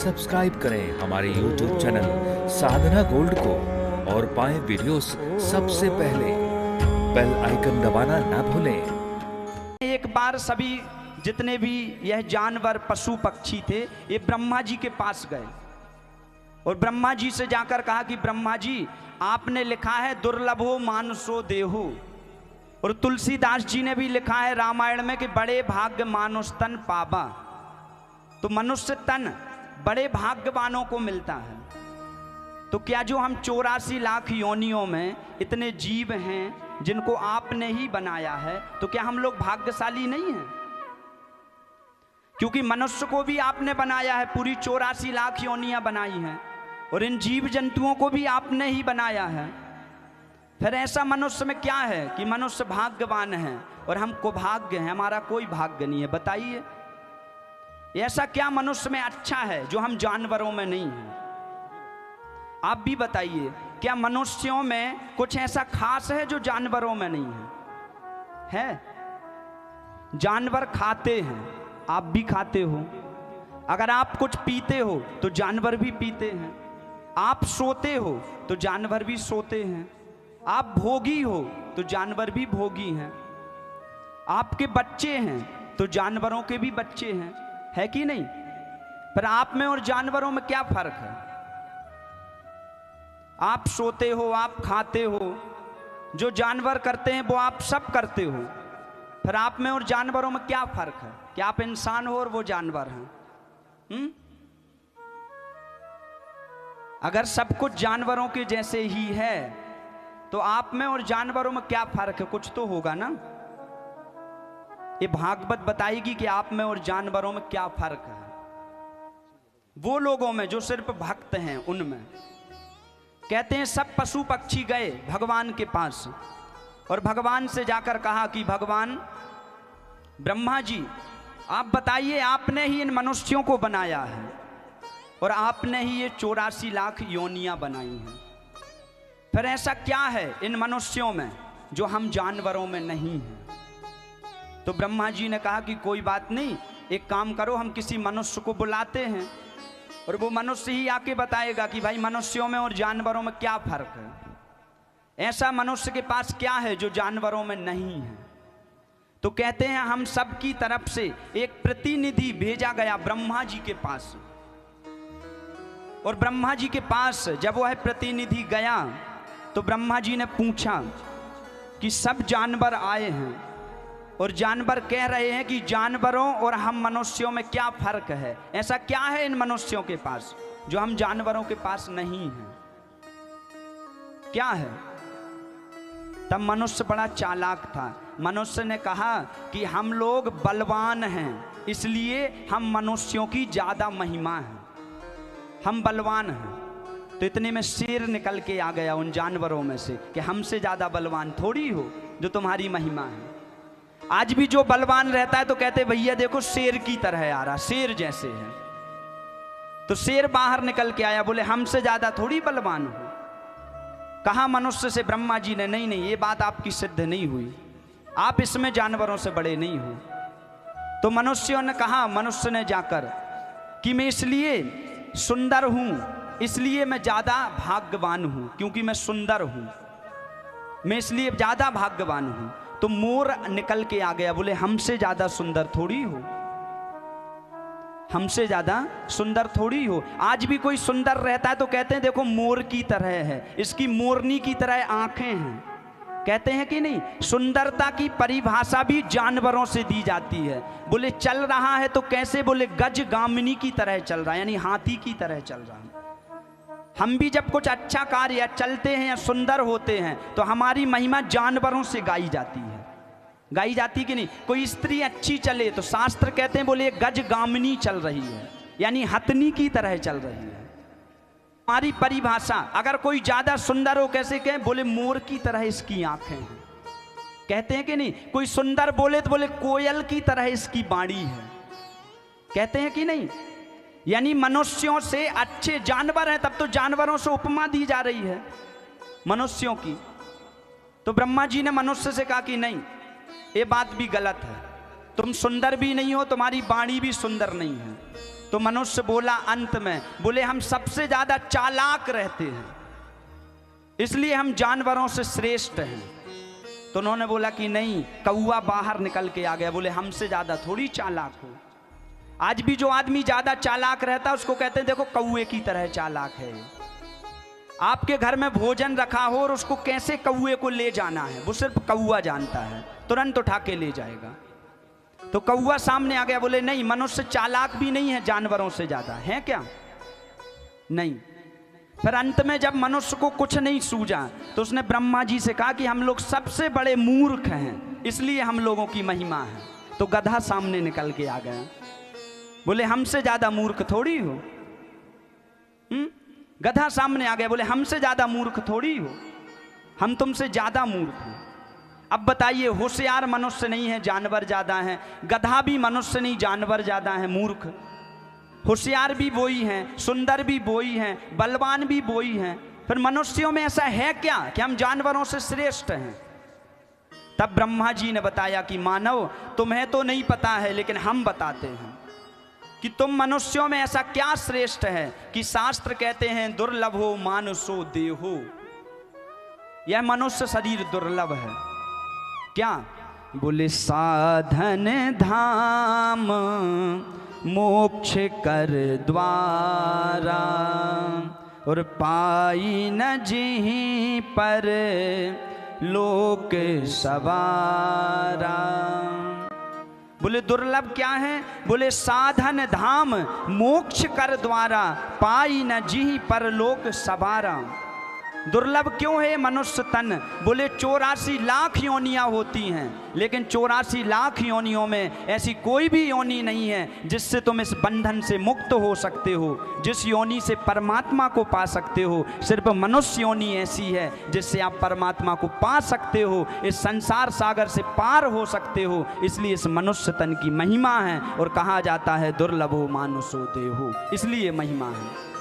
Subscribe करें हमारे YouTube channel साधना gold को और पाएं वीडियोस सबसे पहले। बेल आइकन दबाना ना भूलें। एक बार सभी जितने भी यह जानवर पशु पक्षी थे ये ब्रह्मा जी के पास गए और ब्रह्मा जी से जाकर कहा कि ब्रह्मा जी आपने लिखा है दुर्लभो मानसो देहो, और तुलसीदास जी ने भी लिखा है रामायण में कि बड़े भाग्य मानुष तन पावा। तो मनुष्य तन बड़े भाग्यवानों को मिलता है। तो क्या जो हम 84 लाख योनियों में इतने जीव हैं जिनको आपने ही बनाया है, तो क्या हम लोग भाग्यशाली नहीं हैं? क्योंकि मनुष्य को भी आपने बनाया है, पूरी 84 लाख योनियां बनाई हैं, और इन जीव जंतुओं को भी आपने ही बनाया है। फिर ऐसा मनुष्य में क्या है कि मनुष्य भाग्यवान है और हमको भाग्य है, हमारा कोई भाग्य नहीं है? बताइए ऐसा क्या मनुष्य में अच्छा है जो हम जानवरों में नहीं हैं? आप भी बताइए, क्या मनुष्यों में कुछ ऐसा खास है जो जानवरों में नहीं है? जानवर खाते हैं, आप भी खाते हो। अगर आप कुछ पीते हो तो जानवर भी पीते हैं। आप सोते हो तो जानवर भी सोते हैं। आप भोगी हो तो जानवर भी भोगी हैं। आपके बच्चे हैं तो जानवरों के भी बच्चे हैं, है कि नहीं? पर आप में और जानवरों में क्या फर्क है? आप सोते हो, आप खाते हो, जो जानवर करते हैं वो आप सब करते हो। फिर आप में और जानवरों में क्या फर्क है? क्या आप इंसान हो और वो जानवर हैं? अगर सब कुछ जानवरों के जैसे ही है तो आप में और जानवरों में क्या फर्क है? कुछ तो होगा ना। ये भागवत बताएगी कि आप में और जानवरों में क्या फर्क है। वो लोगों में जो सिर्फ भक्त हैं उनमें। कहते हैं सब पशु पक्षी गए भगवान के पास और भगवान से जाकर कहा कि भगवान ब्रह्मा जी आप बताइए, आपने ही इन मनुष्यों को बनाया है और आपने ही ये 84 लाख योनियां बनाई हैं। फिर ऐसा क्या है इन मनुष्यों में जो हम जानवरों में नहीं हैं? तो ब्रह्मा जी ने कहा कि कोई बात नहीं, एक काम करो, हम किसी मनुष्य को बुलाते हैं और वो मनुष्य ही आके बताएगा कि भाई मनुष्यों में और जानवरों में क्या फर्क है। ऐसा मनुष्य के पास क्या है जो जानवरों में नहीं है? तो कहते हैं हम सब की तरफ से एक प्रतिनिधि भेजा गया ब्रह्मा जी के पास, और ब्रह्मा जी के पास जब वह प्रतिनिधि गया तो ब्रह्मा जी ने पूछा कि सब जानवर आए हैं और जानवर कह रहे हैं कि जानवरों और हम मनुष्यों में क्या फर्क है? ऐसा क्या है इन मनुष्यों के पास जो हम जानवरों के पास नहीं हैं? क्या है? तब मनुष्य बड़ा चालाक था। मनुष्य ने कहा कि हम लोग बलवान हैं, इसलिए हम मनुष्यों की ज्यादा महिमा है, हम बलवान हैं। तो इतने में शेर निकल के आ गया उन जानवरों में से कि हमसे ज्यादा बलवान थोड़ी हो जो तुम्हारी महिमा है। आज भी जो बलवान रहता है तो कहते भैया देखो शेर की तरह आ रहा, शेर जैसे है। तो शेर बाहर निकल के आया, बोले हमसे ज्यादा थोड़ी बलवान हो। कहा मनुष्य से ब्रह्मा जी ने, नहीं नहीं ये बात आपकी सिद्ध नहीं हुई, आप इसमें जानवरों से बड़े नहीं हो। तो मनुष्यों ने कहा, मनुष्य ने जाकर कि मैं इसलिए सुंदर हूं, इसलिए मैं ज्यादा भाग्यवान हूं, क्योंकि मैं सुंदर हूं, मैं इसलिए ज्यादा भाग्यवान हूं। तो मोर निकल के आ गया, बोले हमसे ज्यादा सुंदर थोड़ी हो, हमसे ज्यादा सुंदर थोड़ी हो। आज भी कोई सुंदर रहता है तो कहते हैं देखो मोर की तरह है, इसकी मोरनी की तरह आंखें हैं, कहते हैं कि नहीं? सुंदरता की परिभाषा भी जानवरों से दी जाती है। बोले चल रहा है तो कैसे? बोले गज गामिनी की तरह चल रहा है, यानी हाथी की तरह चल रहा है। हम भी जब कुछ अच्छा कार्य या चलते हैं या सुंदर होते हैं तो हमारी महिमा जानवरों से गाई जाती है, गाई जाती कि नहीं? कोई स्त्री अच्छी चले तो शास्त्र कहते हैं बोले गज गामिनी चल रही है, यानी हथनी की तरह चल रही है। हमारी परिभाषा, अगर कोई ज्यादा सुंदर हो कैसे कहें? बोले मोर की तरह इसकी आंखें हैं, कहते हैं कि नहीं? कोई सुंदर बोले तो बोले कोयल की तरह इसकी बाणी है, कहते हैं कि नहीं? यानी मनुष्यों से अच्छे जानवर हैं, तब तो जानवरों से उपमा दी जा रही है मनुष्यों की। तो ब्रह्मा जी ने मनुष्य से कहा कि नहीं, ये बात भी गलत है, तुम सुंदर भी नहीं हो, तुम्हारी वाणी भी सुंदर नहीं है, तो मनुष्य बोला अंत में, बोले हम सबसे ज्यादा चालाक रहते हैं, इसलिए हम जानवरों से श्रेष्ठ हैं। तो उन्होंने बोला कि नहीं, कौवा बाहर निकल के आ गया, बोले हमसे ज्यादा थोड़ी चालाक हो। आज भी जो आदमी ज्यादा चालाक रहता है उसको कहते हैं देखो कौवे की तरह चालाक है। आपके घर में भोजन रखा हो और उसको कैसे कौवे को ले जाना है वो सिर्फ कौवा जानता है, तुरंत उठा के ले जाएगा। तो कौवा सामने आ गया, बोले नहीं, मनुष्य चालाक भी नहीं है जानवरों से ज्यादा, है क्या? नहीं। फिर अंत में जब मनुष्य को कुछ नहीं सूझा तो उसने ब्रह्मा जी से कहा कि हम लोग सबसे बड़े मूर्ख हैं, इसलिए हम लोगों की महिमा है। तो गधा सामने निकल के आ गया, बोले हमसे ज्यादा मूर्ख थोड़ी हो। गधा सामने आ गया, बोले हमसे ज्यादा मूर्ख थोड़ी हो, हम तुमसे ज्यादा मूर्ख हैं। अब बताइए, होशियार मनुष्य नहीं है, जानवर ज्यादा हैं। गधा भी मनुष्य नहीं, जानवर ज्यादा है, मूर्ख। होशियार भी वही हैं, सुंदर भी वही हैं, बलवान भी वही हैं। फिर मनुष्यों में ऐसा है क्या कि हम जानवरों से श्रेष्ठ हैं? तब ब्रह्मा जी ने बताया कि मानव, तुम्हें तो नहीं पता है लेकिन हम बताते हैं कि तुम मनुष्यों में ऐसा क्या श्रेष्ठ है कि शास्त्र कहते हैं दुर्लभो मानुषो देहो, यह मनुष्य शरीर दुर्लभ है। क्या? बोले साधन धाम मोक्ष कर द्वारा, और पाई न जिहीं पर लोक सवारा। बोले दुर्लभ क्या है? बोले साधन धाम मोक्ष कर द्वारा, पाई न जिहीं पर लोक सवारा। दुर्लभ क्यों है मनुष्य तन? बोले 84 लाख योनियां होती हैं, लेकिन 84 लाख योनियों में ऐसी कोई भी योनि नहीं है जिससे तुम इस बंधन से मुक्त हो सकते हो, जिस योनि से परमात्मा को पा सकते हो। सिर्फ मनुष्य योनि ऐसी है जिससे आप परमात्मा को पा सकते हो, इस संसार सागर से पार हो सकते हो। इसलिए इस मनुष्य तन की महिमा है और कहा जाता है दुर्लभो मानुषो देहो, इसलिए महिमा है।